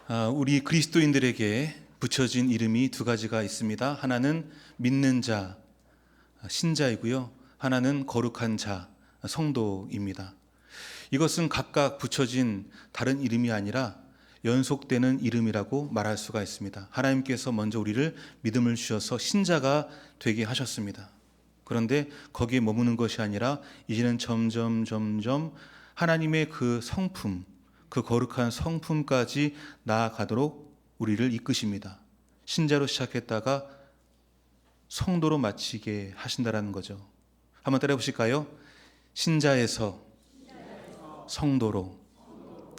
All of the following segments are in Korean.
우리 그리스도인들에게 붙여진 이름이 두 가지가 있습니다. 하나는 믿는 자, 신자이고요. 하나는 거룩한 자, 성도입니다. 이것은 각각 붙여진 다른 이름이 아니라 연속되는 이름이라고 말할 수가 있습니다. 하나님께서 먼저 우리를 믿음을 주셔서 신자가 되게 하셨습니다. 그런데 거기에 머무는 것이 아니라 이제는 점점 하나님의 그 성품, 그 거룩한 성품까지 나아가도록 우리를 이끄십니다. 신자로 시작했다가 성도로 마치게 하신다라는 거죠. 한번 따라해 보실까요? 신자에서 성도로.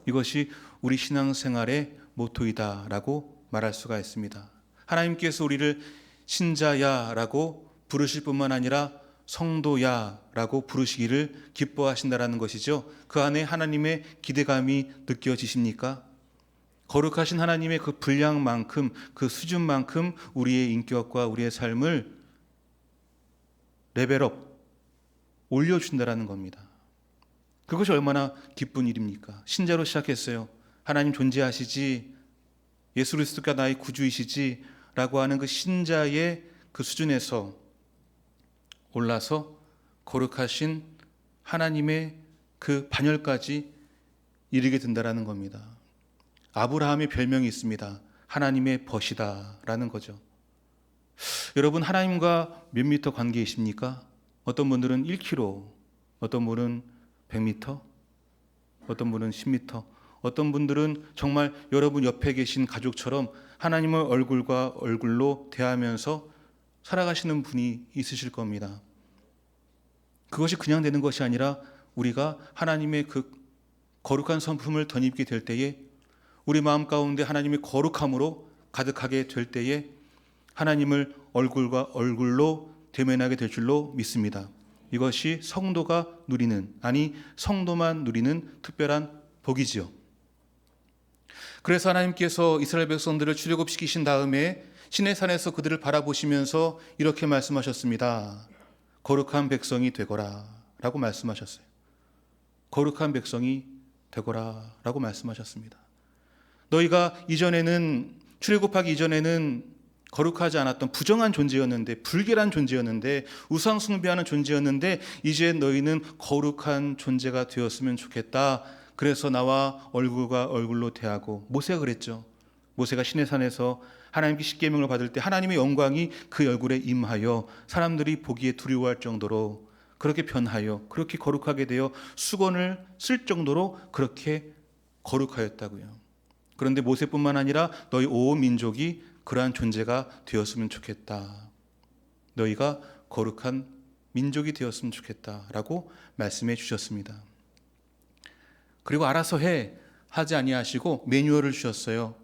이것이 우리 신앙생활의 모토이다라고 말할 수가 있습니다. 하나님께서 우리를 신자야라고 부르실 뿐만 아니라 성도야라고 부르시기를 기뻐하신다라는 것이죠. 그 안에 하나님의 기대감이 느껴지십니까? 거룩하신 하나님의 그 분량만큼, 그 수준만큼 우리의 인격과 우리의 삶을 레벨업 올려준다라는 겁니다. 그것이 얼마나 기쁜 일입니까? 신자로 시작했어요. 하나님 존재하시지, 예수 그리스도가 나의 구주이시지 라고 하는 그 신자의 그 수준에서 올라서 거룩하신 하나님의 그 반열까지 이르게 된다라는 겁니다. 아브라함의 별명이 있습니다. 하나님의 벗이다라는 거죠. 여러분, 하나님과 몇 미터 관계이십니까? 어떤 분들은 1km, 어떤 분은 100m, 어떤 분은 10m, 어떤 분들은 정말 여러분 옆에 계신 가족처럼 하나님을 얼굴과 얼굴로 대하면서 살아가시는 분이 있으실 겁니다. 그것이 그냥 되는 것이 아니라 우리가 하나님의 그 거룩한 성품을 덧입게 될 때에 우리 마음 가운데 하나님의 거룩함으로 가득하게 될 때에 하나님을 얼굴과 얼굴로 대면하게 될 줄로 믿습니다. 이것이 성도가 누리는, 아니 성도만 누리는 특별한 복이지요. 그래서 하나님께서 이스라엘 백성들을 출애굽시키신 다음에 시내산에서 그들을 바라보시면서 이렇게 말씀하셨습니다. 거룩한 백성이 되거라 라고 말씀하셨어요. 거룩한 백성이 되거라 라고 말씀하셨습니다. 너희가 이전에는, 출애굽하기 이전에는 거룩하지 않았던 부정한 존재였는데, 불결한 존재였는데, 우상 숭배하는 존재였는데 이제 너희는 거룩한 존재가 되었으면 좋겠다. 그래서 나와 얼굴과 얼굴로 대하고, 모세가 그랬죠. 모세가 시내산에서 하나님께 십계명을 받을 때 하나님의 영광이 그 얼굴에 임하여 사람들이 보기에 두려워할 정도로 그렇게 변하여, 그렇게 거룩하게 되어 수건을 쓸 정도로 그렇게 거룩하였다고요. 그런데 모세뿐만 아니라 너희 온 민족이 그러한 존재가 되었으면 좋겠다. 너희가 거룩한 민족이 되었으면 좋겠다라고 말씀해 주셨습니다. 그리고 알아서 하지 아니하시고 매뉴얼을 주셨어요.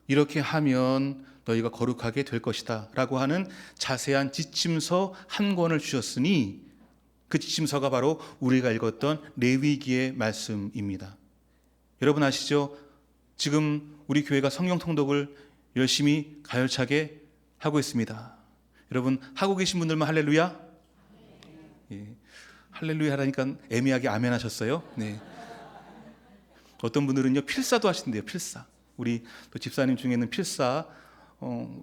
이렇게 하면 너희가 거룩하게 될 것이다 라고 하는 자세한 지침서 한 권을 주셨으니 그 지침서가 바로 우리가 읽었던 레위기의 말씀입니다. 여러분 아시죠? 지금 우리 교회가 성경 통독을 열심히 가열차게 하고 있습니다. 여러분 하고 계신 분들만 할렐루야? 예. 할렐루야 하라니까 애매하게 아멘 하셨어요. 네. 어떤 분들은요 필사도 하신대요. 필사. 우리 또 집사님 중에는 필사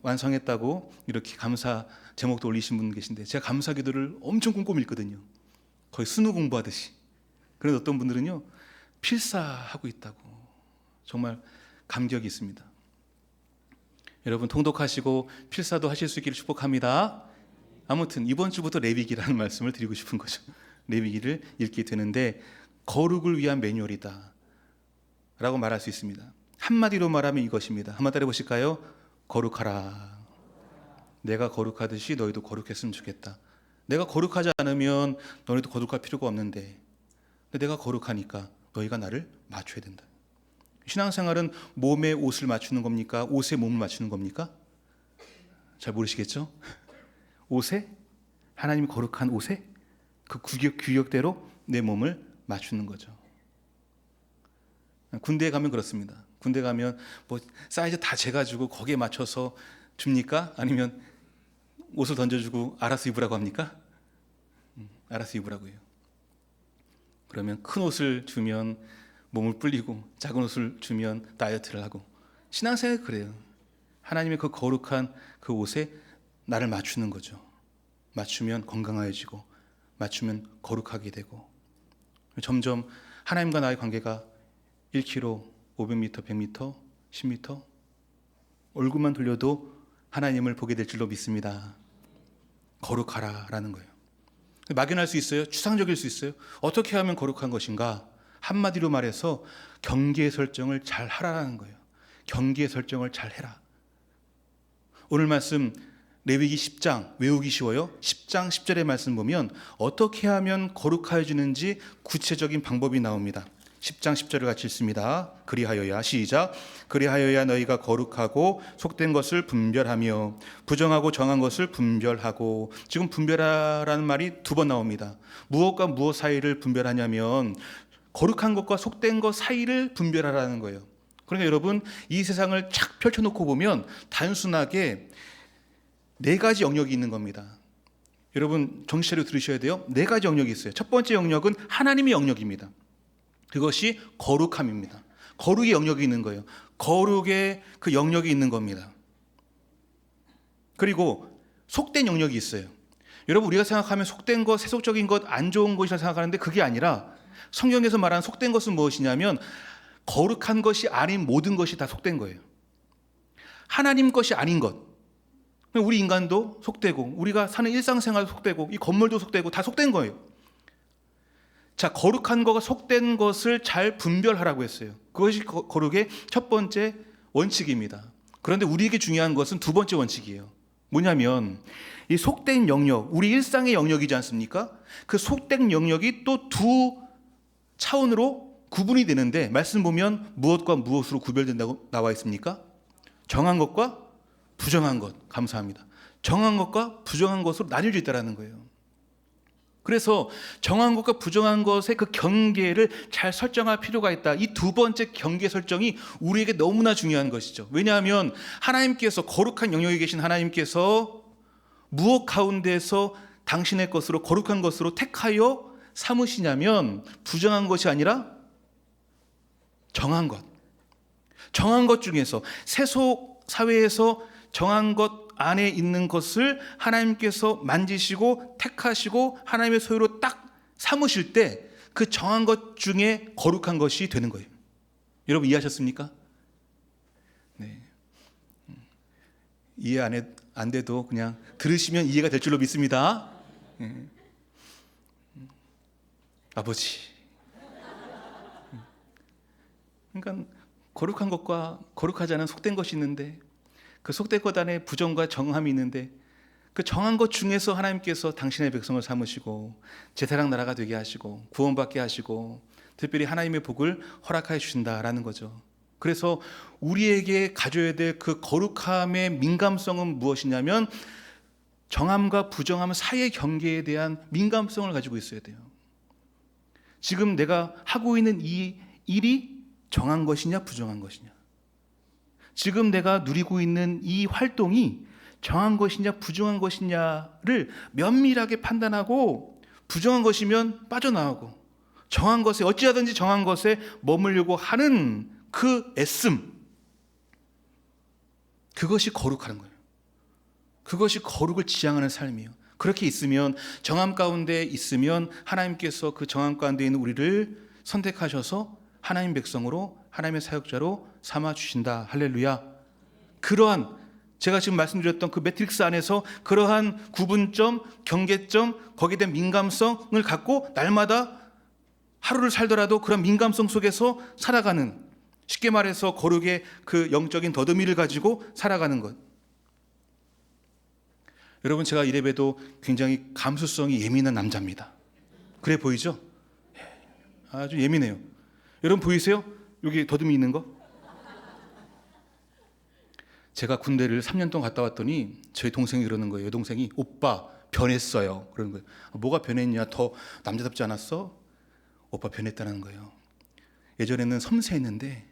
완성했다고 이렇게 감사 제목도 올리신 분 계신데, 제가 감사 기도를 엄청 꼼꼼히 읽거든요. 거의 수능 공부하듯이. 그런데 어떤 분들은요 필사하고 있다고. 정말 감격이 있습니다. 여러분 통독하시고 필사도 하실 수 있기를 축복합니다. 아무튼 이번 주부터 레위기라는 말씀을 드리고 싶은 거죠. 레위기를 읽게 되는데 거룩을 위한 매뉴얼이다 라고 말할 수 있습니다. 한마디로 말하면 이것입니다. 한번 따라해 보실까요? 거룩하라. 내가 거룩하듯이 너희도 거룩했으면 좋겠다. 내가 거룩하지 않으면 너희도 거룩할 필요가 없는데, 근데 내가 거룩하니까 너희가 나를 맞춰야 된다. 신앙생활은 몸에 옷을 맞추는 겁니까? 옷에 몸을 맞추는 겁니까? 잘 모르시겠죠? 옷에? 하나님이 거룩한 옷에? 그 규격대로 내 몸을 맞추는 거죠. 군대에 가면 그렇습니다. 군대 가면 뭐 사이즈 다 재가지고 거기에 맞춰서 줍니까? 아니면 옷을 던져주고 알아서 입으라고 합니까? 알아서 입으라고 해요. 그러면 큰 옷을 주면 몸을 불리고 작은 옷을 주면 다이어트를 하고, 신앙생활이 그래요. 하나님의 그 거룩한 그 옷에 나를 맞추는 거죠. 맞추면 건강해지고 맞추면 거룩하게 되고 점점 하나님과 나의 관계가 1km, 500m, 100m, 10m 얼굴만 돌려도 하나님을 보게 될 줄로 믿습니다. 거룩하라라는 거예요. 막연할 수 있어요? 추상적일 수 있어요? 어떻게 하면 거룩한 것인가? 한마디로 말해서 경계 설정을 잘 하라는 거예요. 경계 설정을 잘 해라. 오늘 말씀 레위기 10장 외우기 쉬워요. 10장 10절의 말씀 보면 어떻게 하면 거룩해지는지 구체적인 방법이 나옵니다. 10장 10절을 같이 읽습니다. 그리하여야 시작. 그리하여야 너희가 거룩하고 속된 것을 분별하며 부정하고 정한 것을 분별하고. 지금 분별하라는 말이 두 번 나옵니다. 무엇과 무엇 사이를 분별하냐면 거룩한 것과 속된 것 사이를 분별하라는 거예요. 그러니까 여러분 이 세상을 착 펼쳐놓고 보면 단순하게 네 가지 영역이 있는 겁니다. 여러분 정신 차려 들으셔야 돼요. 네 가지 영역이 있어요. 첫 번째 영역은 하나님의 영역입니다. 그것이 거룩함입니다. 거룩의 영역이 있는 거예요. 거룩의 그 영역이 있는 겁니다. 그리고 속된 영역이 있어요. 여러분 우리가 생각하면 속된 것, 세속적인 것, 안 좋은 것이라 생각하는데 그게 아니라 성경에서 말하는 속된 것은 무엇이냐면 거룩한 것이 아닌 모든 것이 다 속된 거예요. 하나님 것이 아닌 것. 우리 인간도 속되고 우리가 사는 일상생활도 속되고 이 건물도 속되고 다 속된 거예요. 자, 거룩한 것과 속된 것을 잘 분별하라고 했어요. 그것이 거룩의 첫 번째 원칙입니다. 그런데 우리에게 중요한 것은 두 번째 원칙이에요. 뭐냐면 이 속된 영역, 우리 일상의 영역이지 않습니까? 그 속된 영역이 또 두 차원으로 구분이 되는데 말씀 보면 무엇과 무엇으로 구별된다고 나와 있습니까? 정한 것과 부정한 것. 감사합니다. 정한 것과 부정한 것으로 나뉘어져 있다는 거예요. 그래서 정한 것과 부정한 것의 그 경계를 잘 설정할 필요가 있다. 이 두 번째 경계 설정이 우리에게 너무나 중요한 것이죠. 왜냐하면 하나님께서 거룩한 영역에 계신 하나님께서 무엇 가운데서 당신의 것으로 거룩한 것으로 택하여 삼으시냐면 부정한 것이 아니라 정한 것. 정한 것 중에서 세속 사회에서 정한 것 안에 있는 것을 하나님께서 만지시고 택하시고 하나님의 소유로 딱 삼으실 때 그 정한 것 중에 거룩한 것이 되는 거예요. 여러분 이해하셨습니까? 네. 이해 안 돼도 그냥 들으시면 이해가 될 줄로 믿습니다. 네. 아버지. 그러니까 거룩한 것과 거룩하지 않은 속된 것이 있는데 그 속된 것 안에 부정과 정함이 있는데 그 정한 것 중에서 하나님께서 당신의 백성을 삼으시고 제사장 나라가 되게 하시고 구원받게 하시고 특별히 하나님의 복을 허락하여 주신다라는 거죠. 그래서 우리에게 가져야 될 그 거룩함의 민감성은 무엇이냐면 정함과 부정함 사이의 경계에 대한 민감성을 가지고 있어야 돼요. 지금 내가 하고 있는 이 일이 정한 것이냐 부정한 것이냐, 지금 내가 누리고 있는 이 활동이 정한 것이냐 부정한 것이냐를 면밀하게 판단하고 부정한 것이면 빠져나오고 정한 것에 어찌하든지 정한 것에 머물려고 하는 그 애씀, 그것이 거룩한 거예요. 그것이 거룩을 지향하는 삶이에요. 그렇게 있으면 정함 가운데 있으면 하나님께서 그 정함 가운데 있는 우리를 선택하셔서 하나님 백성으로 하나님의 사역자로 삼아 주신다. 할렐루야. 그러한 제가 지금 말씀드렸던 그 매트릭스 안에서 그러한 구분점, 경계점, 거기에 대한 민감성을 갖고 날마다 하루를 살더라도 그런 민감성 속에서 살아가는, 쉽게 말해서 거룩의 그 영적인 더듬이를 가지고 살아가는 것. 여러분 제가 이래봬도 굉장히 감수성이 예민한 남자입니다. 그래 보이죠? 아주 예민해요. 여러분 보이세요? 여기 더듬이 있는 거? 제가 군대를 3년 동안 갔다 왔더니 저희 동생이 그러는 거예요. 여동생이 오빠 변했어요. 그러는 거예요. 뭐가 변했냐? 더 남자답지 않았어? 오빠 변했다는 거예요. 예전에는 섬세했는데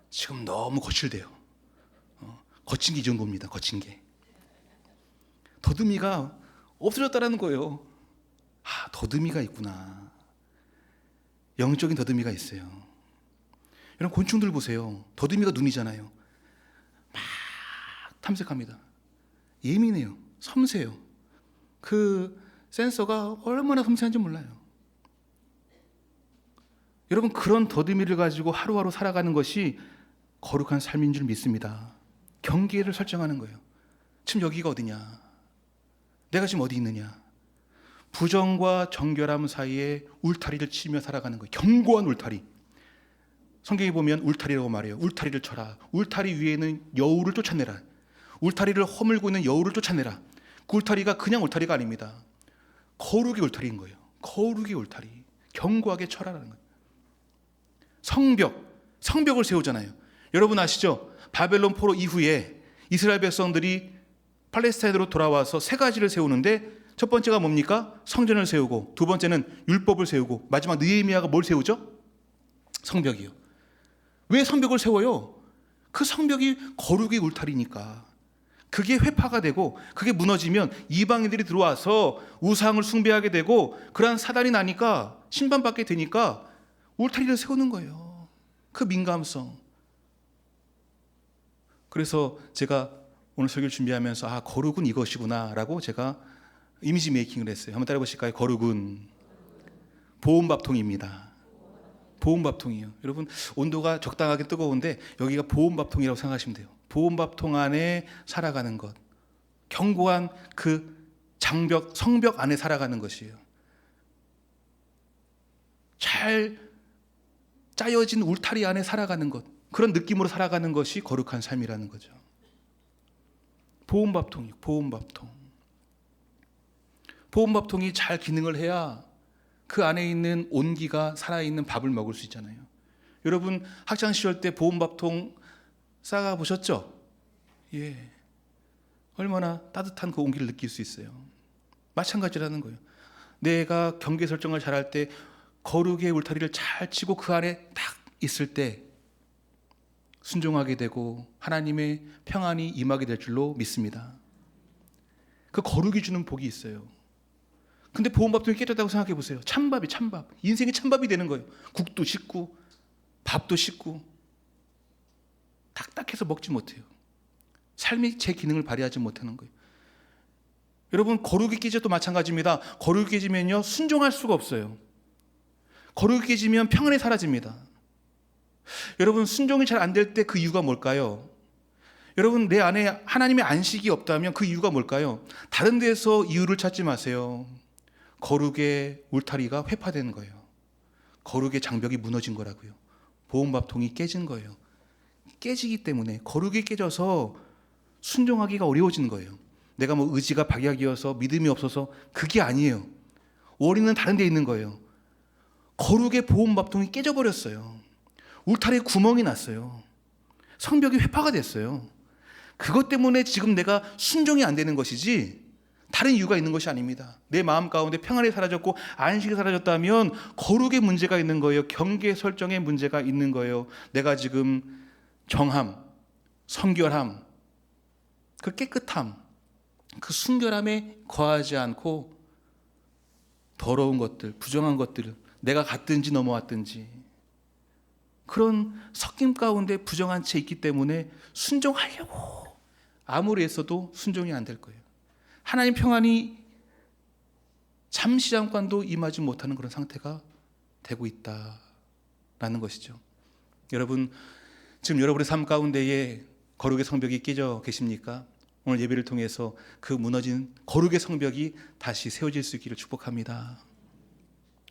지금 너무 거칠대요. 거친 게 이 정도입니다. 거친 게. 더듬이가 없어졌다는 거예요. 아, 더듬이가 있구나. 영적인 더듬이가 있어요. 여러분 곤충들 보세요. 더듬이가 눈이잖아요. 탐색합니다. 예민해요. 섬세해요. 그 센서가 얼마나 섬세한지 몰라요. 여러분, 그런 더듬이를 가지고 하루하루 살아가는 것이 거룩한 삶인 줄 믿습니다. 경계를 설정하는 거예요. 지금 여기가 어디냐? 내가 지금 어디 있느냐? 부정과 정결함 사이에 울타리를 치며 살아가는 거예요. 견고한 울타리. 성경에 보면 울타리라고 말해요. 울타리를 쳐라. 울타리 위에는 여우를 쫓아내라. 울타리를 허물고 있는 여우를 쫓아내라. 그 울타리가 그냥 울타리가 아닙니다. 거룩의 울타리인 거예요. 거룩의 울타리. 견고하게 쳐라라는 거예요. 성벽을 세우잖아요. 여러분 아시죠? 바벨론 포로 이후에 이스라엘 백성들이 팔레스타인으로 돌아와서 세 가지를 세우는데, 첫 번째가 뭡니까? 성전을 세우고, 두 번째는 율법을 세우고, 마지막 느헤미야가 뭘 세우죠? 성벽이요. 왜 성벽을 세워요? 그 성벽이 거룩의 울타리니까. 그게 회파가 되고, 그게 무너지면 이방인들이 들어와서 우상을 숭배하게 되고, 그러한 사단이 나니까, 심판받게 되니까 울타리를 세우는 거예요. 그 민감성. 그래서 제가 오늘 설교를 준비하면서 거룩은 이것이구나 라고 제가 이미지 메이킹을 했어요. 한번 따라해 보실까요? 거룩은 보온밥통입니다. 보온밥통이에요. 여러분, 온도가 적당하게 뜨거운데 여기가 보온밥통이라고 생각하시면 돼요. 보온밥통 안에 살아가는 것, 견고한 그 장벽, 성벽 안에 살아가는 것이에요. 잘 짜여진 울타리 안에 살아가는 것, 그런 느낌으로 살아가는 것이 거룩한 삶이라는 거죠. 보온밥통이요. 보온밥통. 보온밥통이 잘 기능을 해야 그 안에 있는 온기가 살아있는 밥을 먹을 수 있잖아요. 여러분, 학창시절 때 보온밥통 싸가 보셨죠? 예. 얼마나 따뜻한 그 온기를 느낄 수 있어요. 마찬가지라는 거예요. 내가 경계 설정을 잘할 때, 거룩의 울타리를 잘 치고 그 안에 딱 있을 때 순종하게 되고 하나님의 평안이 임하게 될 줄로 믿습니다. 그 거룩이 주는 복이 있어요. 근데 보온밥통이 깨졌다고 생각해 보세요. 찬밥이 찬밥. 인생이 찬밥이 되는 거예요. 국도 식고 밥도 식고 딱딱해서 먹지 못해요. 삶이 제 기능을 발휘하지 못하는 거예요. 여러분, 거룩이 깨져도 마찬가지입니다. 거룩이 깨지면요, 순종할 수가 없어요. 거룩이 깨지면 평안이 사라집니다. 여러분, 순종이 잘 안 될 때 그 이유가 뭘까요? 여러분, 내 안에 하나님의 안식이 없다면 그 이유가 뭘까요? 다른 데서 이유를 찾지 마세요. 거룩의 울타리가 회파되는 거예요. 거룩의 장벽이 무너진 거라고요. 보온밥통이 깨진 거예요. 깨지기 때문에, 거룩이 깨져서 순종하기가 어려워지는 거예요. 내가 뭐 의지가 박약이어서 믿음이 없어서, 그게 아니에요. 원인은 다른 데 있는 거예요. 거룩의 보온밥통이 깨져버렸어요. 울타리에 구멍이 났어요. 성벽이 회파가 됐어요. 그것 때문에 지금 내가 순종이 안 되는 것이지 다른 이유가 있는 것이 아닙니다. 내 마음 가운데 평안이 사라졌고 안식이 사라졌다면 거룩의 문제가 있는 거예요. 경계 설정의 문제가 있는 거예요. 내가 지금 정함, 성결함, 그 깨끗함, 그 순결함에 거하지 않고 더러운 것들, 부정한 것들을 내가 갔든지 넘어왔든지 그런 섞임 가운데 부정한 채 있기 때문에 순종하려고 아무리 했어도 순종이 안 될 거예요. 하나님 평안이 잠시 잠깐도 임하지 못하는 그런 상태가 되고 있다라는 것이죠. 여러분, 지금 여러분의 삶 가운데에 거룩의 성벽이 깨져 계십니까? 오늘 예배를 통해서 그 무너진 거룩의 성벽이 다시 세워질 수 있기를 축복합니다.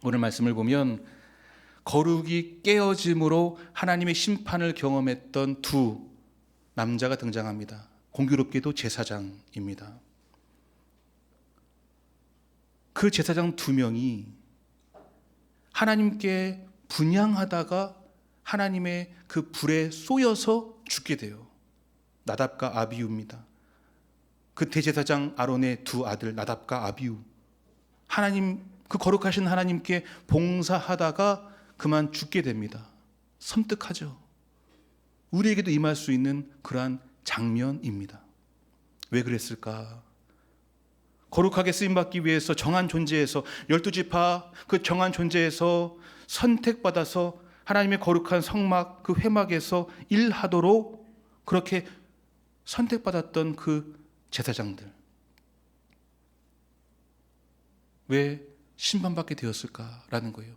오늘 말씀을 보면 거룩이 깨어짐으로 하나님의 심판을 경험했던 두 남자가 등장합니다. 공교롭게도 제사장입니다. 그 제사장 두 명이 하나님께 분향하다가 하나님의 그 불에 쏘여서 죽게 돼요. 나답과 아비후입니다. 그 대제사장 아론의 두 아들 나답과 아비후, 하나님, 그 거룩하신 하나님께 봉사하다가 그만 죽게 됩니다. 섬뜩하죠. 우리에게도 임할 수 있는 그러한 장면입니다. 왜 그랬을까? 거룩하게 쓰임받기 위해서 정한 존재에서, 12지파 그 정한 존재에서 선택받아서 하나님의 거룩한 성막 그 회막에서 일하도록 그렇게 선택받았던 그 제사장들, 왜 심판받게 되었을까라는 거예요.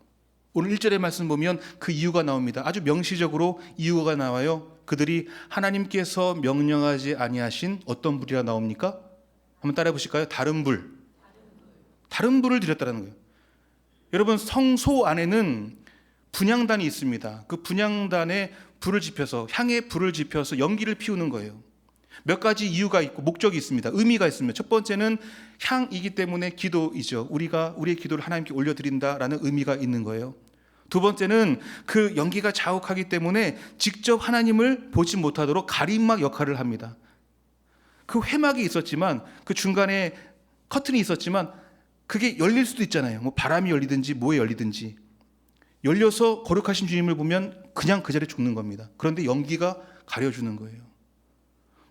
오늘 1절의 말씀 보면 그 이유가 나옵니다. 아주 명시적으로 이유가 나와요. 그들이 하나님께서 명령하지 아니하신 어떤 불이라 나옵니까? 한번 따라해 보실까요? 다른 불. 다른 불을 드렸다는 거예요. 여러분, 성소 안에는 분향단이 있습니다. 그 분향단에 불을 지펴서, 향에 불을 지펴서 연기를 피우는 거예요. 몇 가지 이유가 있고 목적이 있습니다. 의미가 있습니다. 첫 번째는 향이기 때문에 기도이죠. 우리가 우리의 기도를 하나님께 올려드린다라는 의미가 있는 거예요. 두 번째는 그 연기가 자욱하기 때문에 직접 하나님을 보지 못하도록 가림막 역할을 합니다. 그 회막이 있었지만, 그 중간에 커튼이 있었지만 그게 열릴 수도 있잖아요. 뭐 바람이 열리든지 뭐에 열리든지 열려서 거룩하신 주님을 보면 그냥 그 자리에 죽는 겁니다. 그런데 연기가 가려주는 거예요.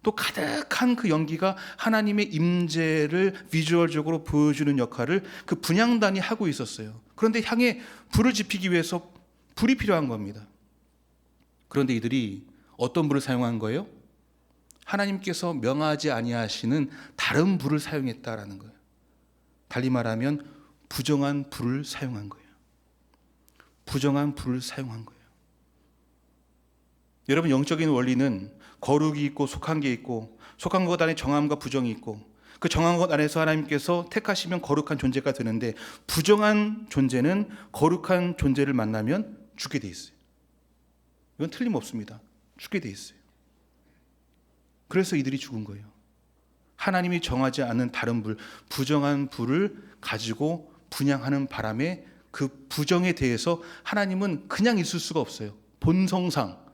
또 가득한 그 연기가 하나님의 임재를 비주얼적으로 보여주는 역할을 그 분향단이 하고 있었어요. 그런데 향에 불을 지피기 위해서 불이 필요한 겁니다. 그런데 이들이 어떤 불을 사용한 거예요? 하나님께서 명하지 아니하시는 다른 불을 사용했다라는 거예요. 달리 말하면 부정한 불을 사용한 거예요. 부정한 불을 사용한 거예요. 여러분, 영적인 원리는 거룩이 있고 속한 게 있고, 속한 것 안에 정함과 부정이 있고, 그 정한 것 안에서 하나님께서 택하시면 거룩한 존재가 되는데, 부정한 존재는 거룩한 존재를 만나면 죽게 돼 있어요. 이건 틀림없습니다. 죽게 돼 있어요. 그래서 이들이 죽은 거예요. 하나님이 정하지 않은 다른 불, 부정한 불을 가지고 분향하는 바람에 그 부정에 대해서 하나님은 그냥 있을 수가 없어요. 본성상,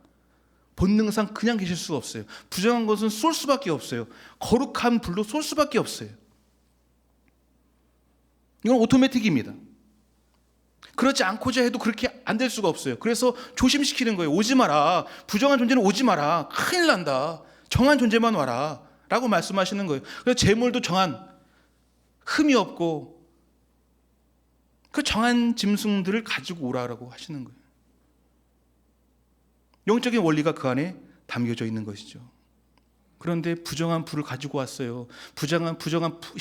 본능상 그냥 계실 수가 없어요. 부정한 것은 쏠 수밖에 없어요. 거룩한 불로 쏠 수밖에 없어요. 이건 오토매틱입니다. 그렇지 않고자 해도 그렇게 안 될 수가 없어요. 그래서 조심시키는 거예요. 오지 마라. 부정한 존재는 오지 마라. 큰일 난다. 정한 존재만 와라 라고 말씀하시는 거예요. 그래서 제물도 정한, 흠이 없고 그 정한 짐승들을 가지고 오라라고 하시는 거예요. 영적인 원리가 그 안에 담겨져 있는 것이죠. 그런데 부정한 불을 가지고 왔어요. 부정한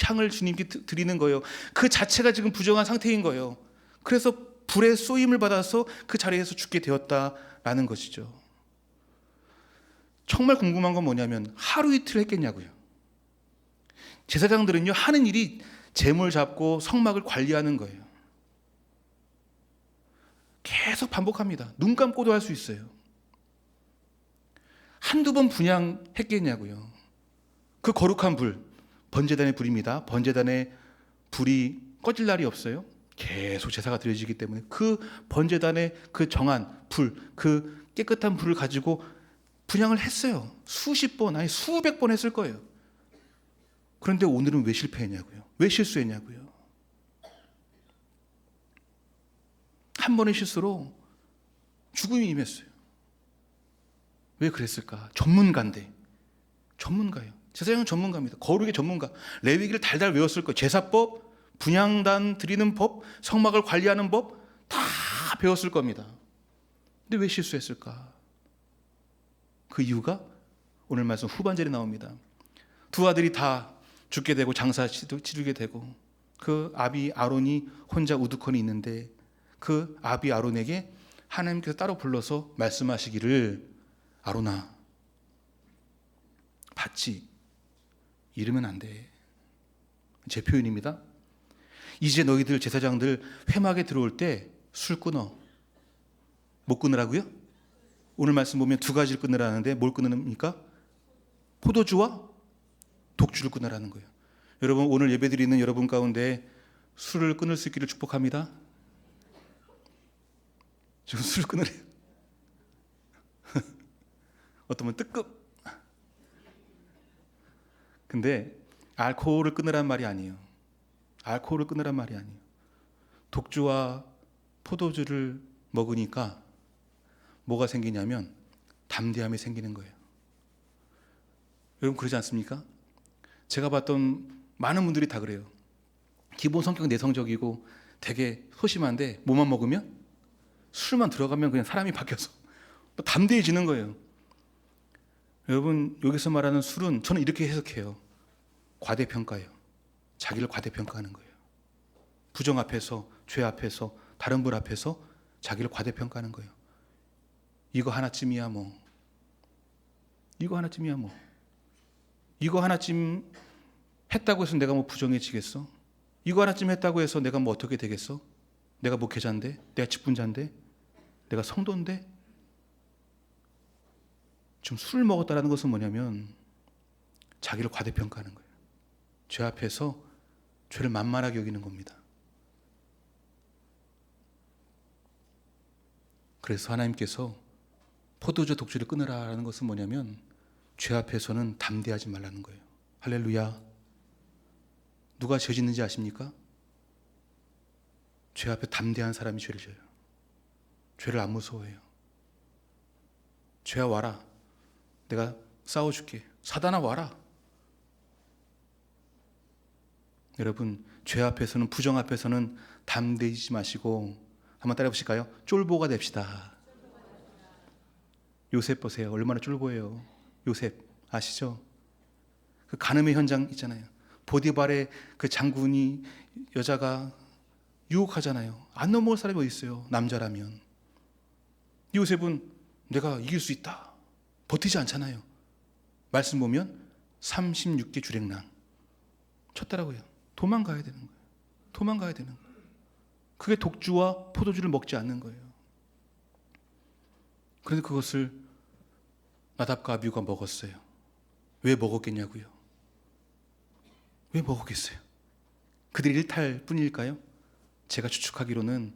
향을 주님께 드리는 거예요. 그 자체가 지금 부정한 상태인 거예요. 그래서 불의 쏘임을 받아서 그 자리에서 죽게 되었다라는 것이죠. 정말 궁금한 건 뭐냐면, 하루 이틀 했겠냐고요. 제사장들은요, 하는 일이 제물 잡고 성막을 관리하는 거예요. 계속 반복합니다. 눈 감고도 할 수 있어요. 한두 번 분향했겠냐고요. 그 거룩한 불, 번제단의 불입니다. 번제단의 불이 꺼질 날이 없어요. 계속 제사가 드려지기 때문에 그 번제단의 그 정한 불, 그 깨끗한 불을 가지고 분향을 했어요. 수십 번, 아니 수백 번 했을 거예요. 그런데 오늘은 왜 실패했냐고요. 왜 실수했냐고요. 한 번의 실수로 죽음이 임했어요. 왜 그랬을까? 전문가인데. 전문가예요. 제사장은 전문가입니다. 거룩의 전문가. 레위기를 달달 외웠을 거예요. 제사법, 분향단 드리는 법, 성막을 관리하는 법 다 배웠을 겁니다. 근데 왜 실수했을까? 그 이유가 오늘 말씀 후반절에 나옵니다. 두 아들이 다 죽게 되고 장사 치르게 되고, 그 아비 아론이 혼자 우두커니 있는데 그 아비 아론에게 하나님께서 따로 불러서 말씀하시기를, 아론아, 봤지? 이러면 안 돼. 제 표현입니다. 이제 너희들 제사장들 회막에 들어올 때 술 끊어. 못 끊으라고요? 오늘 말씀 보면 두 가지를 끊으라는데 뭘 끊습니까? 포도주와 독주를 끊으라는 거예요. 여러분, 오늘 예배드리는 여러분 가운데 술을 끊을 수 있기를 축복합니다. 지금 술을 끊으래요. 어떤 분 뜨끔. 근데 알코올을 끊으란 말이 아니에요. 알코올을 끊으란 말이 아니에요. 독주와 포도주를 먹으니까 뭐가 생기냐면 담대함이 생기는 거예요. 여러분, 그러지 않습니까? 제가 봤던 많은 분들이 다 그래요. 기본 성격 내성적이고 되게 소심한데 뭐만 먹으면, 술만 들어가면 그냥 사람이 바뀌어서 또 담대해지는 거예요. 여러분, 여기서 말하는 술은 저는 이렇게 해석해요. 과대평가예요. 자기를 과대평가하는 거예요. 부정 앞에서, 죄 앞에서, 다른 분 앞에서 자기를 과대평가하는 거예요. 이거 하나쯤이야 뭐. 이거 하나쯤이야 뭐. 이거 하나쯤 했다고 해서 내가 뭐 부정해지겠어? 이거 하나쯤 했다고 해서 내가 뭐 어떻게 되겠어? 내가 목회자인데? 내가 직분자인데? 내가 성도인데? 좀 술을 먹었다는 것은 뭐냐면 자기를 과대평가하는 거예요. 죄 앞에서 죄를 만만하게 여기는 겁니다. 그래서 하나님께서 포도주 독주를 끊으라는 것은 뭐냐면 죄 앞에서는 담대하지 말라는 거예요. 할렐루야. 누가 죄 짓는지 아십니까? 죄 앞에 담대한 사람이 죄를 져요. 죄를 안 무서워해요. 죄야 와라. 내가 싸워줄게. 사단아 와라. 여러분, 죄 앞에서는, 부정 앞에서는 담대해지지 마시고 한번 따라해 보실까요? 쫄보가 됩시다. 요셉 보세요. 얼마나 쫄보예요. 요셉 아시죠? 그 간음의 현장 있잖아요. 보디발의 그 장군이 여자가 유혹하잖아요. 안 넘어올 사람이 어디 있어요? 남자라면. 요셉은 내가 이길 수 있다. 버티지 않잖아요. 말씀 보면 36개 주랭랑 쳤더라고요. 도망가야 되는 거예요. 도망가야 되는 거예요. 그게 독주와 포도주를 먹지 않는 거예요. 그런데 그것을 나답과 아비후가 먹었어요. 왜 먹었겠냐고요? 왜 먹었겠어요? 그들이 일탈 뿐일까요? 제가 추측하기로는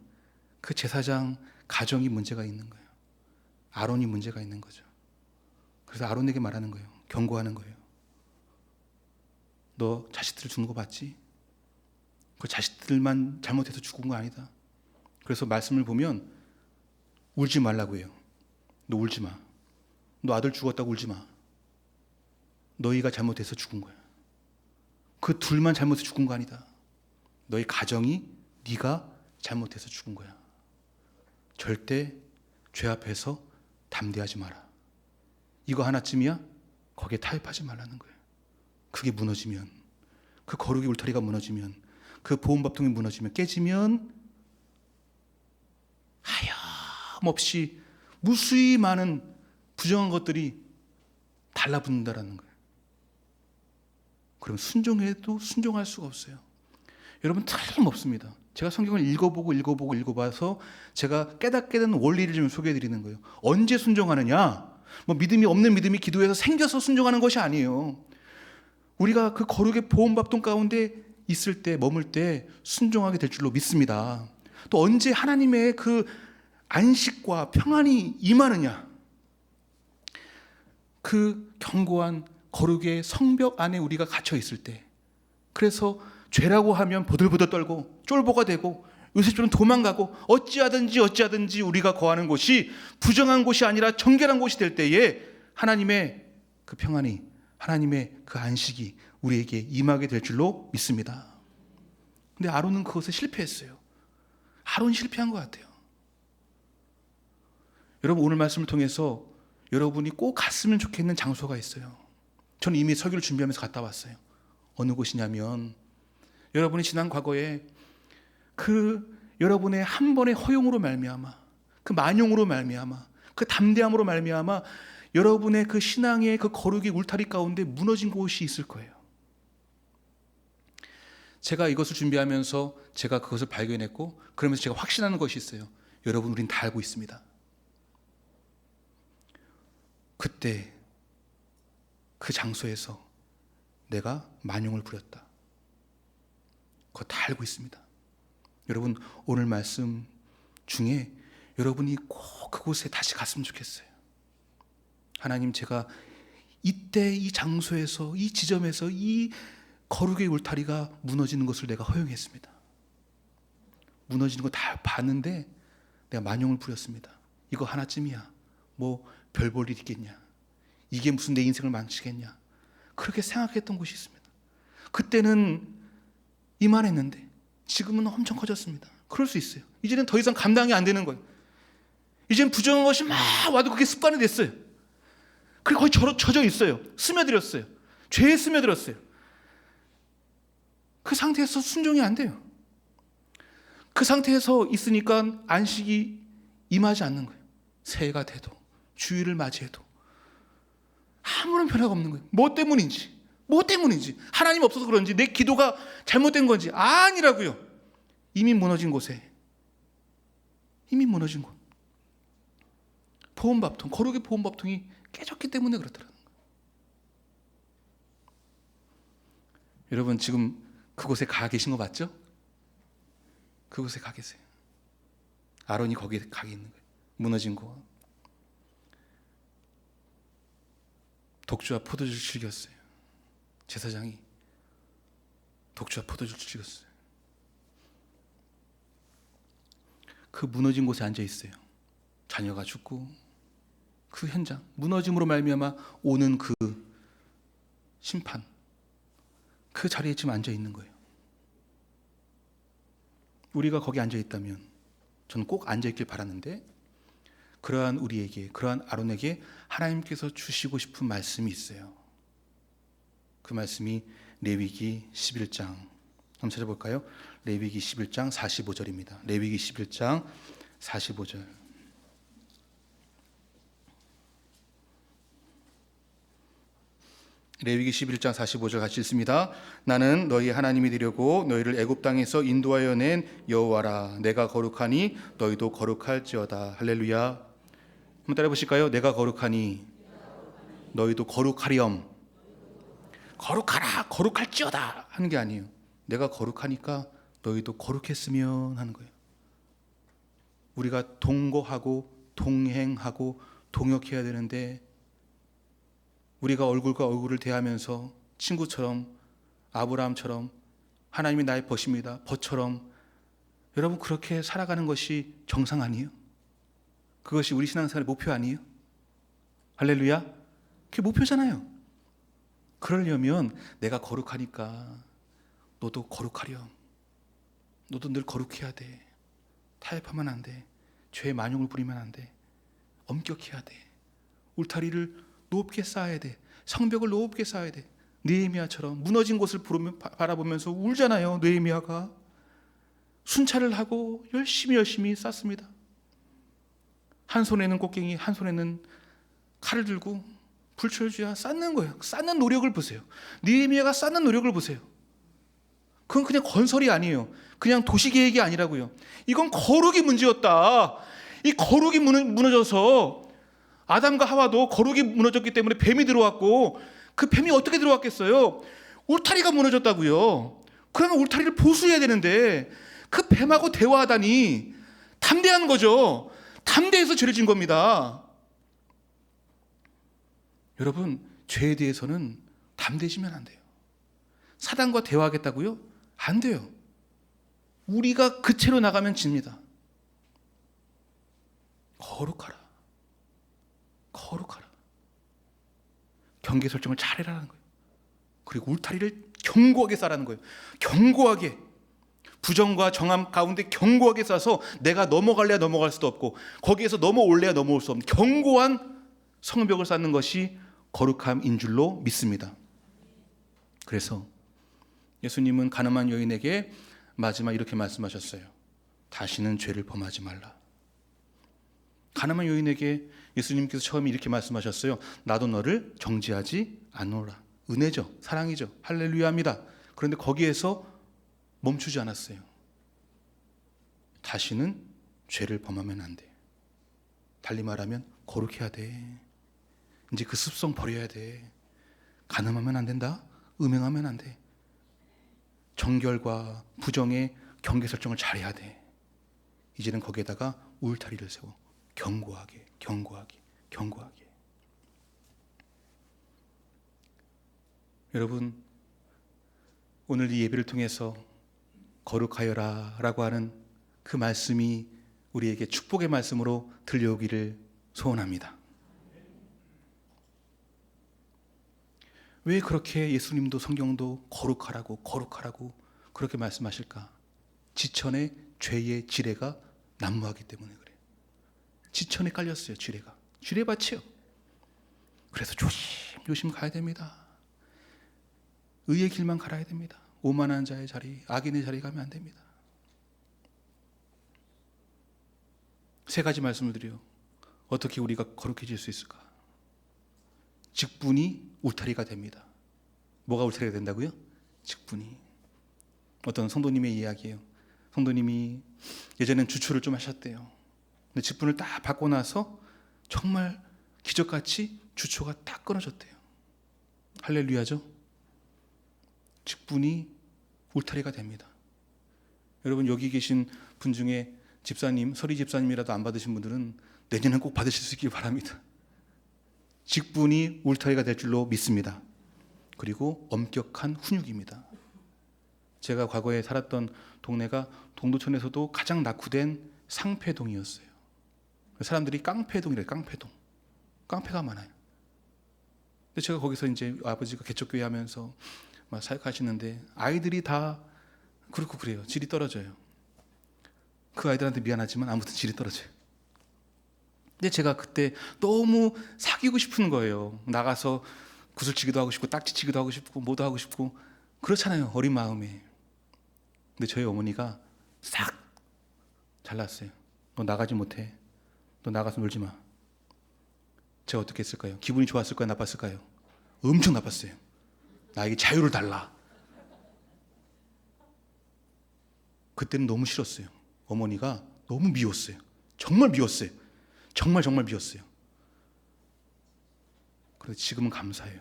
그 제사장 가정이 문제가 있는 거예요. 아론이 문제가 있는 거죠. 그래서 아론에게 말하는 거예요. 경고하는 거예요. 너 자식들 죽는 거 봤지? 그 자식들만 잘못해서 죽은 거 아니다. 그래서 말씀을 보면 울지 말라고 해요. 너 울지 마. 너 아들 죽었다고 울지 마. 너희가 잘못해서 죽은 거야. 그 둘만 잘못해서 죽은 거 아니다. 너희 가정이 네가 잘못해서 죽은 거야. 절대 죄 앞에서 담대하지 마라. 이거 하나쯤이야? 거기에 타협하지 말라는 거예요. 그게 무너지면, 그 거룩의 울타리가 무너지면, 그 보온밥통이 무너지면, 깨지면 하염없이 무수히 많은 부정한 것들이 달라붙는다라는 거예요. 그럼 순종해도 순종할 수가 없어요. 여러분, 틀림없습니다. 제가 성경을 읽어봐서 제가 깨닫게 된 원리를 좀 소개해드리는 거예요. 언제 순종하느냐? 뭐 믿음이 없는 믿음이 기도해서 생겨서 순종하는 것이 아니에요. 우리가 그 거룩의 보온밥통 가운데 있을 때, 머물 때 순종하게 될 줄로 믿습니다. 또 언제 하나님의 그 안식과 평안이 임하느냐? 그 견고한 거룩의 성벽 안에 우리가 갇혀 있을 때, 그래서 죄라고 하면 보들보들 떨고 쫄보가 되고 요셉처럼 도망가고 어찌하든지 우리가 거하는 곳이 부정한 곳이 아니라 정결한 곳이 될 때에 하나님의 그 평안이, 하나님의 그 안식이 우리에게 임하게 될 줄로 믿습니다. 근데 아론은 그것에 실패했어요. 아론이 실패한 것 같아요. 여러분, 오늘 말씀을 통해서 여러분이 꼭 갔으면 좋겠는 장소가 있어요. 저는 이미 설교를 준비하면서 갔다 왔어요. 어느 곳이냐면, 여러분이 지난 과거에 그 여러분의 한 번의 허용으로 말미암아, 그 만용으로 말미암아, 그 담대함으로 말미암아 여러분의 그 신앙의 그 거룩의 울타리 가운데 무너진 곳이 있을 거예요. 제가 이것을 준비하면서 제가 그것을 발견했고, 그러면서 제가 확신하는 것이 있어요. 여러분, 우린 다 알고 있습니다. 그때 그 장소에서 내가 만용을 부렸다. 그거 다 알고 있습니다. 여러분, 오늘 말씀 중에 여러분이 꼭 그곳에 다시 갔으면 좋겠어요. 하나님, 제가 이때 이 장소에서, 이 지점에서 이 거룩의 울타리가 무너지는 것을 내가 허용했습니다. 무너지는 거 다 봤는데 내가 만용을 부렸습니다. 이거 하나쯤이야. 뭐 별 볼 일 있겠냐? 이게 무슨 내 인생을 망치겠냐? 그렇게 생각했던 곳이 있습니다. 그때는 이만했는데 지금은 엄청 커졌습니다. 그럴 수 있어요. 이제는 더 이상 감당이 안 되는 거예요. 이제는 부정한 것이 막 와도 그게 습관이 됐어요. 그리고 거의 젖어 있어요. 스며들었어요. 죄에 스며들었어요. 그 상태에서 순종이 안 돼요. 그 상태에서 있으니까 안식이 임하지 않는 거예요. 새해가 돼도 주일을 맞이해도 아무런 변화가 없는 거예요. 뭐 때문인지 하나님 없어서 그런지 내 기도가 잘못된 건지 아니라고요. 이미 무너진 곳에, 이미 무너진 곳, 보온밥통, 거룩의 보온밥통이 깨졌기 때문에 그렇더라는 거예요. 여러분 지금 그곳에 가 계신 거 맞죠? 그곳에 가 계세요. 아론이 거기에 가 있는 거예요. 무너진 곳. 독주와 포도주를 즐겼어요. 제사장이 독주와 포도주를 즐겼어요. 그 무너진 곳에 앉아 있어요. 자녀가 죽고 그 현장, 무너짐으로 말미암아 오는 그 심판, 그 자리에 지금 앉아 있는 거예요. 우리가 거기 앉아 있다면 저는 꼭 앉아 있길 바라는데, 그러한 우리에게, 그러한 아론에게 하나님께서 주시고 싶은 말씀이 있어요. 그 말씀이 레위기 11장 한번 찾아볼까요? 레위기 11장 45절입니다. 레위기 11장 45절. 레위기 11장 45절 같이 읽습니다. 나는 너희 하나님이 되려고 너희를 애굽 땅에서 인도하여 낸 여호와라. 내가 거룩하니 너희도 거룩할지어다. 할렐루야. 한번 따라 보실까요? 내가 거룩하니 너희도 거룩하렴. 거룩하라, 거룩할지어다 하는 게 아니에요. 내가 거룩하니까 너희도 거룩했으면 하는 거예요. 우리가 동거하고 동행하고 동역해야 되는데, 우리가 얼굴과 얼굴을 대하면서 친구처럼, 아브라함처럼, 하나님이 나의 벗입니다, 벗처럼 여러분 그렇게 살아가는 것이 정상 아니에요? 그것이 우리 신앙생활의 목표 아니에요? 할렐루야. 그게 목표잖아요. 그러려면 내가 거룩하니까 너도 거룩하렴. 너도 늘 거룩해야 돼. 타협하면 안 돼. 죄의 만용을 부리면 안 돼. 엄격해야 돼. 울타리를 높게 쌓아야 돼. 성벽을 높게 쌓아야 돼. 느헤미야처럼 무너진 곳을 바라보면서 울잖아요. 느헤미야가 순찰을 하고 열심히 쌓습니다. 한 손에는 꽃갱이, 한 손에는 칼을 들고 불철주야 쌓는 거예요. 쌓는 노력을 보세요. 느헤미야가 쌓는 노력을 보세요. 그건 그냥 건설이 아니에요. 그냥 도시계획이 아니라고요. 이건 거룩이 문제였다. 이 거룩이 무너져서 아담과 하와도 거룩이 무너졌기 때문에 뱀이 들어왔고, 그 뱀이 어떻게 들어왔겠어요? 울타리가 무너졌다고요. 그러면 울타리를 보수해야 되는데 그 뱀하고 대화하다니 담대한 거죠. 담대해서 죄를 진 겁니다. 여러분, 죄에 대해서는 담대해지면 안 돼요. 사단과 대화하겠다고요? 안 돼요. 우리가 그 채로 나가면 집니다. 거룩하라. 거룩하라. 경계 설정을 잘해라는 거예요. 그리고 울타리를 견고하게 쌓라는 거예요. 견고하게. 부정과 정함 가운데 견고하게 쌓아서 내가 넘어갈래야 넘어갈 수도 없고, 거기에서 넘어올래야 넘어올 수 없는 견고한 성벽을 쌓는 것이 거룩함인 줄로 믿습니다. 그래서 예수님은 가늠한 여인에게 마지막 이렇게 말씀하셨어요. 다시는 죄를 범하지 말라. 가늠한 여인에게 예수님께서 처음에 이렇게 말씀하셨어요. 나도 너를 정죄하지 않노라. 은혜죠. 사랑이죠. 할렐루야입니다. 그런데 거기에서 멈추지 않았어요. 다시는 죄를 범하면 안 돼. 달리 말하면 거룩해야 돼. 이제 그 습성 버려야 돼. 가늠하면 안 된다. 음행하면 안 돼. 정결과 부정의 경계 설정을 잘해야 돼. 이제는 거기에다가 울타리를 세워 견고하게. 여러분, 오늘 이 예배를 통해서 거룩하여라 라고 하는 그 말씀이 우리에게 축복의 말씀으로 들려오기를 소원합니다. 왜 그렇게 예수님도 성경도 거룩하라고 그렇게 말씀하실까? 지천에 죄의 지뢰가 난무하기 때문에 그래요. 지천에 깔렸어요. 지뢰가. 지뢰밭이요. 그래서 조심조심 가야 됩니다. 의의 길만 갈아야 됩니다. 오만한 자의 자리, 악인의 자리 가면 안 됩니다. 세 가지 말씀을 드려요. 어떻게 우리가 거룩해질 수 있을까? 직분이 울타리가 됩니다. 뭐가 울타리가 된다고요? 직분이. 어떤 성도님의 이야기예요. 성도님이 예전엔 주초를 좀 하셨대요. 근데 직분을 딱 받고 나서 정말 기적같이 주초가 딱 끊어졌대요. 할렐루야죠? 직분이 울타리가 됩니다. 여러분, 여기 계신 분 중에 집사님, 서리 집사님이라도 안 받으신 분들은 내년엔 꼭 받으실 수 있길 바랍니다. 직분이 울타리가 될 줄로 믿습니다. 그리고 엄격한 훈육입니다. 제가 과거에 살았던 동네가 동두천에서도 가장 낙후된 상패동이었어요. 사람들이 깡패동이래요. 깡패동. 깡패가 많아요. 근데 제가 거기서 이제 아버지가 개척교회 하면서 막 사역하시는데 아이들이 다 그렇고 그래요. 질이 떨어져요. 그 아이들한테 미안하지만 아무튼 질이 떨어져요. 근데 제가 그때 너무 사귀고 싶은 거예요. 나가서 구슬치기도 하고 싶고 딱지치기도 하고 싶고 뭐도 하고 싶고 그렇잖아요. 어린 마음에. 근데 저희 어머니가 싹 잘랐어요. 너 나가지 못해. 너 나가서 놀지 마. 제가 어떻게 했을까요? 기분이 좋았을까요? 나빴을까요? 엄청 나빴어요. 나에게 자유를 달라. 그때는 너무 싫었어요. 어머니가 너무 미웠어요. 정말 미웠어요. 정말 미웠어요. 그래서 지금은 감사해요.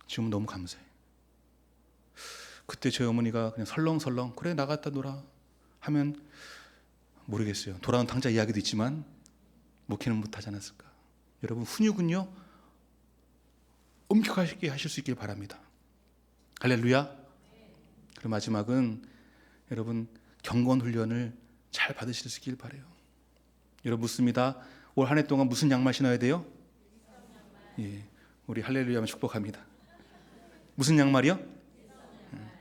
지금은 너무 감사해요. 그때 저희 어머니가 그냥 설렁설렁 그래 나갔다 놀아 하면 모르겠어요. 돌아온 탕자 이야기도 있지만 목회는 못하지 않았을까. 여러분, 훈육은요 엄격하게 하실 수 있길 바랍니다. 할렐루야. 그리고 마지막은 여러분 경건 훈련을 잘 받으실 수 있길 바라요. 여러분 묻습니다. 올 한 해 동안 무슨 양말 신어야 돼요? 예, 우리 할렐루야만 축복합니다. 무슨 양말이요?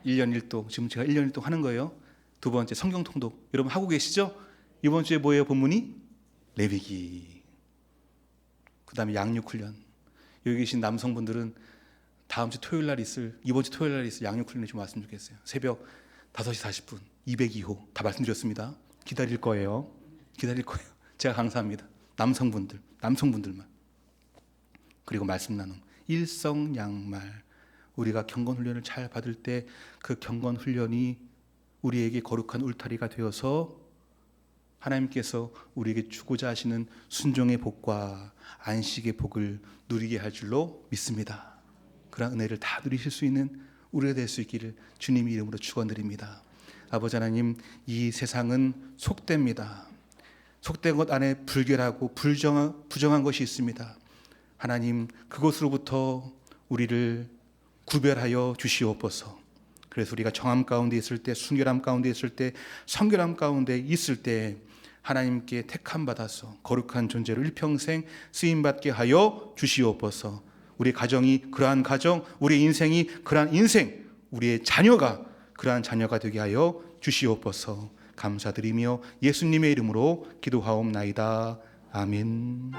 1년 1도. 지금 제가 1년 1도 하는 거예요. 두 번째 성경 통독. 여러분 하고 계시죠? 이번 주에 뭐예요? 본문이 레위기. 그 다음에 양육 훈련. 여기 계신 남성분들은 다음 주 토요일 날 있을, 이번 주 토요일 날 있을 양육 훈련에 좀 왔으면 좋겠어요. 새벽 5시 40분 202호 다 말씀드렸습니다. 기다릴 거예요. 제가 강사합니다. 남성분들만. 그리고 말씀 나눔. 일성양말. 우리가 경건 훈련을 잘 받을 때 그 경건 훈련이 우리에게 거룩한 울타리가 되어서 하나님께서 우리에게 주고자 하시는 순종의 복과 안식의 복을 누리게 할 줄로 믿습니다. 그런 은혜를 다 누리실 수 있는 우리가 될 수 있기를 주님의 이름으로 축원드립니다. 아버지 하나님, 이 세상은 속됩니다. 속된 것 안에 불결하고 부정한 것이 있습니다. 하나님, 그것으로부터 우리를 구별하여 주시옵소서. 그래서 우리가 정함 가운데 있을 때, 순결함 가운데 있을 때, 성결함 가운데 있을 때 하나님께 택함 받아서 거룩한 존재로 일평생 쓰임받게 하여 주시옵소서. 우리 가정이 그러한 가정, 우리 인생이 그러한 인생, 우리의 자녀가 그러한 자녀가 되게 하여 주시옵소서. 감사드리며 예수님의 이름으로 기도하옵나이다. 아멘.